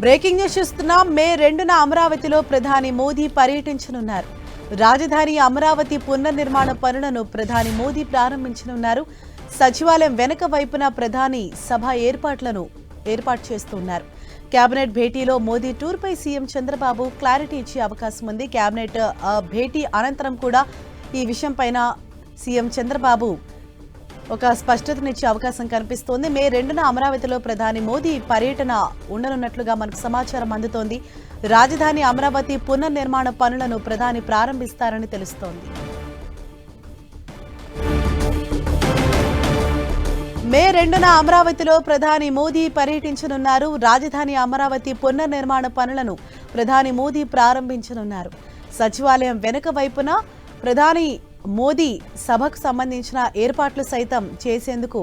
Breaking news చూస్తున్నాం. మే 2న అమరావతిలో ప్రధాని మోదీ పర్యటించనున్నారు. రాజధాని అమరావతి పునర్నిర్మాణ పనులను ప్రధాని మోదీ ప్రారంభించనున్నారు. సచివాలయం వెనక వైపున ప్రధాని సభ ఏర్పాటు చేస్తున్నారు. కేబినెట్ భేటీలో మోదీ టూర్పై సీఎం చంద్రబాబు క్లారిటీ ఇచ్చే అవకాశం ఉంది. కేబినెట్ భేటీ అనంతరం కూడా ఈ విషయంపైన సీఎం చంద్రబాబు ఒక స్పష్టతనిచ్చే అవకాశం కనిపిస్తోంది. మే 2న అమరావతిలో ప్రధాని మోదీ పర్యటన ఉండనున్నట్లుగా మనకు సమాచారం అందుతోంది. రాజధాని అమరావతి పునర్నిర్మాణ పనులను ప్రధాని ప్రారంభిస్తారని తెలుస్తోంది. మే 2న అమరావతిలో ప్రధాని మోదీ పర్యటించనున్నారు. రాజధాని అమరావతి పునర్నిర్మాణ పనులను ప్రధాని మోదీ ప్రారంభించనున్నారు. సచివాలయం వెనుక వైపున ప్రధాని మోదీ సభకు సంబంధించిన ఏర్పాట్లు సైతం చేసేందుకు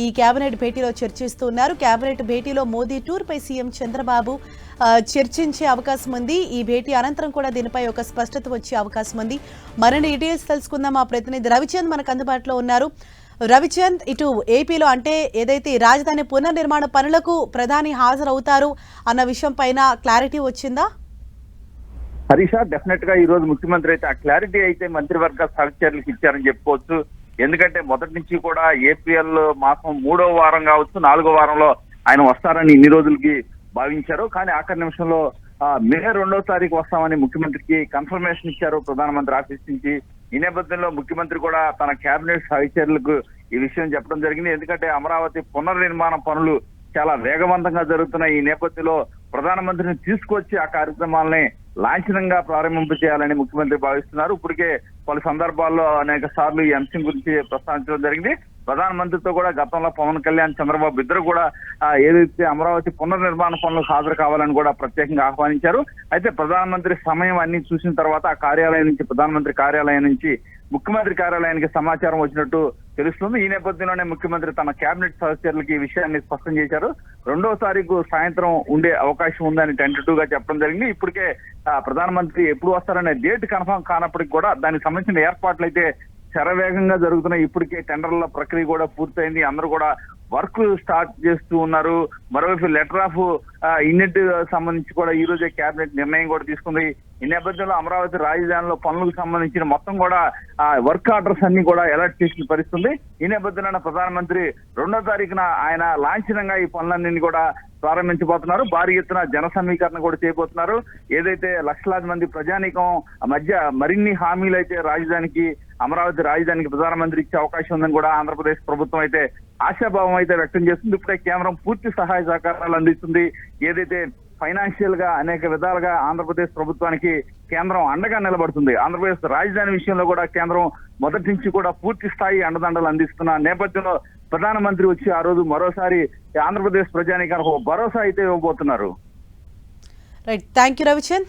ఈ కేబినెట్ భేటీలో చర్చిస్తున్నారు. కేబినెట్ భేటీలో మోదీ టూర్పై సీఎం చంద్రబాబు చర్చించే అవకాశం ఉంది. ఈ భేటీ అనంతరం కూడా దీనిపై ఒక స్పష్టత వచ్చే అవకాశం ఉంది. మరిన్ని డీటెయిల్స్ తెలుసుకుందాం. మా ప్రతినిధి రవిచంద్ మనకు అందుబాటులో ఉన్నారు. రవిచంద్, ఇటు ఏపీలో అంటే ఏదైతే రాజధాని పునర్నిర్మాణ పనులకు ప్రధాని హాజరవుతారు అన్న విషయం పైన క్లారిటీ వచ్చిందా? హరీషా, డెఫినెట్ గా ఈ రోజు ముఖ్యమంత్రి అయితే ఆ క్లారిటీ అయితే మంత్రివర్గ సహచరులకు ఇచ్చారని చెప్పుకోవచ్చు. ఎందుకంటే మొదటి నుంచి కూడా ఏప్రిల్ మాసం 3వ వారం కావచ్చు 4వ వారంలో ఆయన వస్తారని ఇన్ని రోజులకి భావించారు. కానీ ఆఖరి నిమిషంలో మే 2వ తారీఖు వస్తామని ముఖ్యమంత్రికి కన్ఫర్మేషన్ ఇచ్చారు ప్రధానమంత్రి ఆఫీస్ నుంచి. ఈ నేపథ్యంలో ముఖ్యమంత్రి కూడా తన కేబినెట్ సహచరులకు ఈ విషయం చెప్పడం జరిగింది. ఎందుకంటే అమరావతి పునర్నిర్మాణ పనులు చాలా వేగవంతంగా జరుగుతున్న ఈ నేపథ్యంలో ప్రధానమంత్రిని తీసుకొచ్చి ఆ కార్యక్రమాలని లాంఛనంగా ప్రారంభింప చేయాలని ముఖ్యమంత్రి భావిస్తున్నారు. ఇప్పటికే పలు సందర్భాల్లో అనేక సార్లు ఈ అంశం గురించి ప్రస్తావించడం జరిగింది. ప్రధానమంత్రితో కూడా గతంలో పవన్ కళ్యాణ్, చంద్రబాబు ఇద్దరు కూడా ఏదైతే అమరావతి పునర్నిర్మాణ పనులకు హాజరు కావాలని కూడా ప్రత్యేకంగా ఆహ్వానించారు. అయితే ప్రధానమంత్రి సమయం అన్ని చూసిన తర్వాత ఆ కార్యాలయం నుంచి, ప్రధానమంత్రి కార్యాలయం నుంచి ముఖ్యమంత్రి కార్యాలయానికి సమాచారం వచ్చినట్టు తెలుస్తుంది. ఈ నేపథ్యంలోనే ముఖ్యమంత్రి తన కేబినెట్ సదస్యులకి ఈ విషయాన్ని స్పష్టం చేశారు. 2వ తారీఖు సాయంత్రం ఉండే అవకాశం ఉందని టెంటేటివ్ గా చెప్పడం జరిగింది. ఇప్పటికే ప్రధానమంత్రి ఎప్పుడు వస్తారనే డేట్ కన్ఫర్మ్ కానప్పటికీ కూడా దానికి సంబంధించిన ఏర్పాట్లు అయితే శరవేగంగా జరుగుతున్నాయి. ఇప్పటికే టెండర్ల ప్రక్రియ కూడా పూర్తయింది. అందరూ కూడా వర్క్ స్టార్ట్ చేస్తూ ఉన్నారు. మరోవైపు లెటర్ ఆఫ్ ఇండెంట్ సంబంధించి కూడా ఈ రోజే కేబినెట్ నిర్ణయం కూడా తీసుకుంది. ఈ నేపథ్యంలో అమరావతి రాజధానిలో పనులకు సంబంధించిన మొత్తం కూడా వర్క్ ఆర్డర్స్ అన్ని కూడా అలర్ట్ చేసిన పరిస్థితుంది. ఈ నేపథ్యంలో ప్రధానమంత్రి 2వ తారీఖున ఆయన లాంఛనంగా ఈ పనులన్నీ కూడా ప్రారంభించబోతున్నారు. భారీ ఎత్తున జన సమీకరణ కూడా చేయబోతున్నారు. ఏదైతే లక్షలాది మంది ప్రజానీకం మధ్య మరిన్ని హామీలు అయితే అమరావతి రాజధానికి ప్రధానమంత్రి ఇచ్చే అవకాశం ఉందని కూడా ఆంధ్రప్రదేశ్ ప్రభుత్వం అయితే ఆశాభావం అయితే వ్యక్తం చేస్తుంది. ఇప్పుడే కేంద్రం పూర్తి సహాయ సహకారాలు అందిస్తుంది. ఏదైతే ఫైనాన్షియల్ గా అనేక విధాలుగా ఆంధ్రప్రదేశ్ ప్రభుత్వానికి కేంద్రం అండగా నిలబడుతుంది. ఆంధ్రప్రదేశ్ రాజధాని విషయంలో కూడా కేంద్రం మొదటి నుంచి కూడా పూర్తి స్థాయి అండదండలు అందిస్తున్న నేపథ్యంలో ప్రధానమంత్రి వచ్చి ఆ రోజు మరోసారి ఆంధ్రప్రదేశ్ ప్రజానీకానికి భరోసా అయితే ఇవ్వబోతున్నారు. Right, thank you Ravichand.